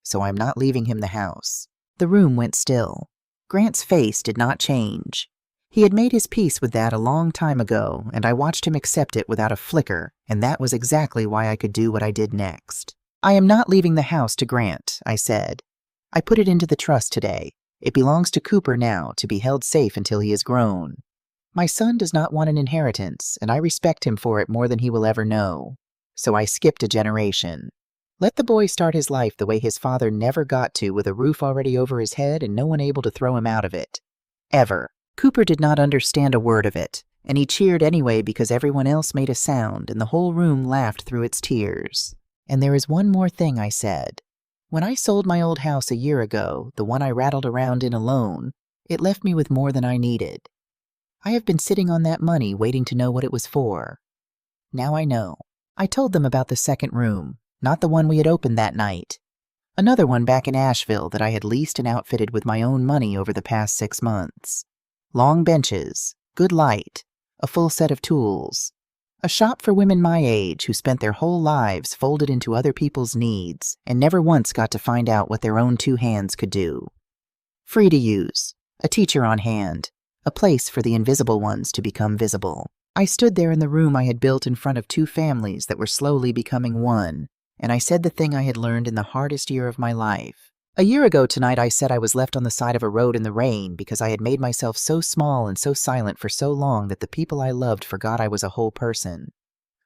So I am not leaving him the house." The room went still. Grant's face did not change. He had made his peace with that a long time ago, and I watched him accept it without a flicker, and that was exactly why I could do what I did next. "I am not leaving the house to Grant," I said. "I put it into the trust today. It belongs to Cooper now, to be held safe until he is grown. My son does not want an inheritance, and I respect him for it more than he will ever know. So I skipped a generation. Let the boy start his life the way his father never got to, with a roof already over his head and no one able to throw him out of it. Ever." Cooper did not understand a word of it, and he cheered anyway because everyone else made a sound and the whole room laughed through its tears. "And there is one more thing," I said. "When I sold my old house a year ago, the one I rattled around in alone, it left me with more than I needed. I have been sitting on that money waiting to know what it was for. Now I know." I told them about the second room. Not the one we had opened that night. Another one back in Asheville that I had leased and outfitted with my own money over the past 6 months. Long benches, good light, a full set of tools. A shop for women my age who spent their whole lives folded into other people's needs and never once got to find out what their own 2 hands could do. Free to use, a teacher on hand, a place for the invisible ones to become visible. I stood there in the room I had built in front of 2 families that were slowly becoming one, and I said the thing I had learned in the hardest year of my life. A year ago tonight I said I was left on the side of a road in the rain because I had made myself so small and so silent for so long that the people I loved forgot I was a whole person.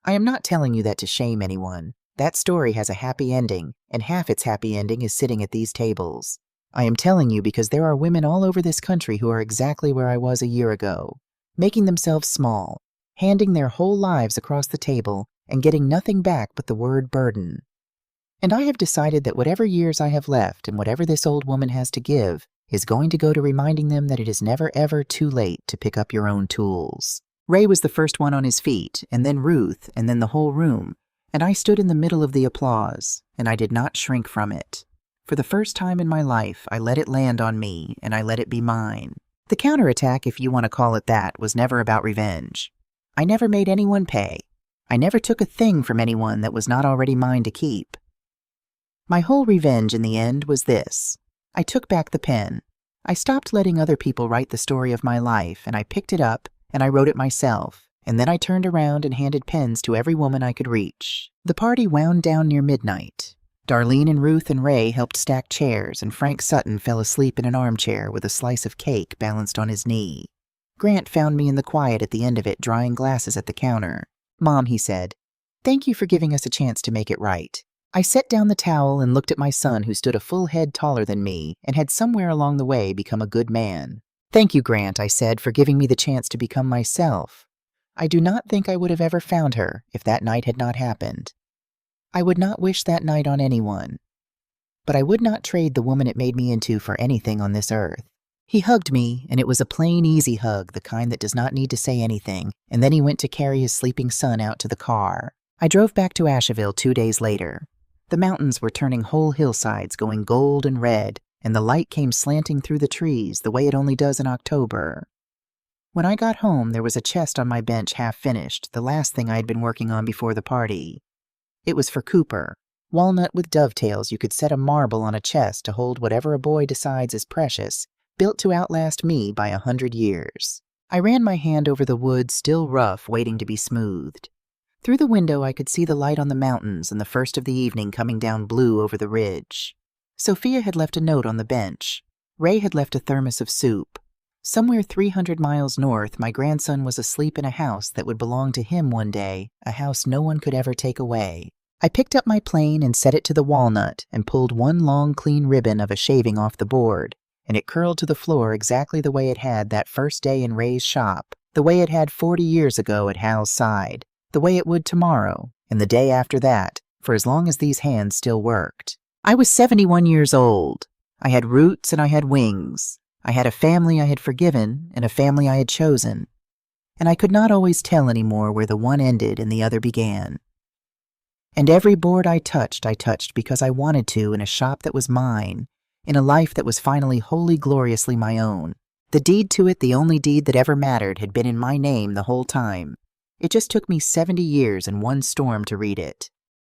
I am not telling you that to shame anyone. That story has a happy ending, and half its happy ending is sitting at these tables. I am telling you because there are women all over this country who are exactly where I was a year ago, making themselves small, handing their whole lives across the table, and getting nothing back but the word burden. And I have decided that whatever years I have left and whatever this old woman has to give is going to go to reminding them that it is never ever too late to pick up your own tools. Ray was the first one on his feet, and then Ruth, and then the whole room, and I stood in the middle of the applause, and I did not shrink from it. For the first time in my life, I let it land on me, and I let it be mine. The counterattack, if you want to call it that, was never about revenge. I never made anyone pay. I never took a thing from anyone that was not already mine to keep. My whole revenge in the end was this. I took back the pen. I stopped letting other people write the story of my life, and I picked it up and I wrote it myself, and then I turned around and handed pens to every woman I could reach. The party wound down near midnight. Darlene and Ruth and Ray helped stack chairs, and Frank Sutton fell asleep in an armchair with a slice of cake balanced on his knee. Grant found me in the quiet at the end of it, drying glasses at the counter. "Mom," he said, "thank you for giving us a chance to make it right." I set down the towel and looked at my son, who stood a full head taller than me and had somewhere along the way become a good man. "Thank you, Grant," I said, "for giving me the chance to become myself. I do not think I would have ever found her if that night had not happened. I would not wish that night on anyone, but I would not trade the woman it made me into for anything on this earth." He hugged me, and it was a plain, easy hug, the kind that does not need to say anything, and then he went to carry his sleeping son out to the car. I drove back to Asheville 2 days later. The mountains were turning whole hillsides, going gold and red, and the light came slanting through the trees the way it only does in October. When I got home, there was a chest on my bench half finished, the last thing I had been working on before the party. It was for Cooper. Walnut with dovetails, you could set a marble on a chest to hold whatever a boy decides is precious, built to outlast me by 100 years. I ran my hand over the wood, still rough, waiting to be smoothed. Through the window, I could see the light on the mountains and the first of the evening coming down blue over the ridge. Sophia had left a note on the bench. Ray had left a thermos of soup. Somewhere 300 miles north, my grandson was asleep in a house that would belong to him one day, a house no one could ever take away. I picked up my plane and set it to the walnut and pulled one long, clean ribbon of a shaving off the board, and it curled to the floor exactly the way it had that first day in Ray's shop, the way it had 40 years ago at Hal's side, the way it would tomorrow, and the day after that, for as long as these hands still worked. I was 71 years old. I had roots and I had wings. I had a family I had forgiven and a family I had chosen. And I could not always tell anymore where the one ended and the other began. And every board I touched because I wanted to, in a shop that was mine, in a life that was finally wholly gloriously my own. The deed to it, the only deed that ever mattered, had been in my name the whole time. It just took me 70 years and one storm to read it.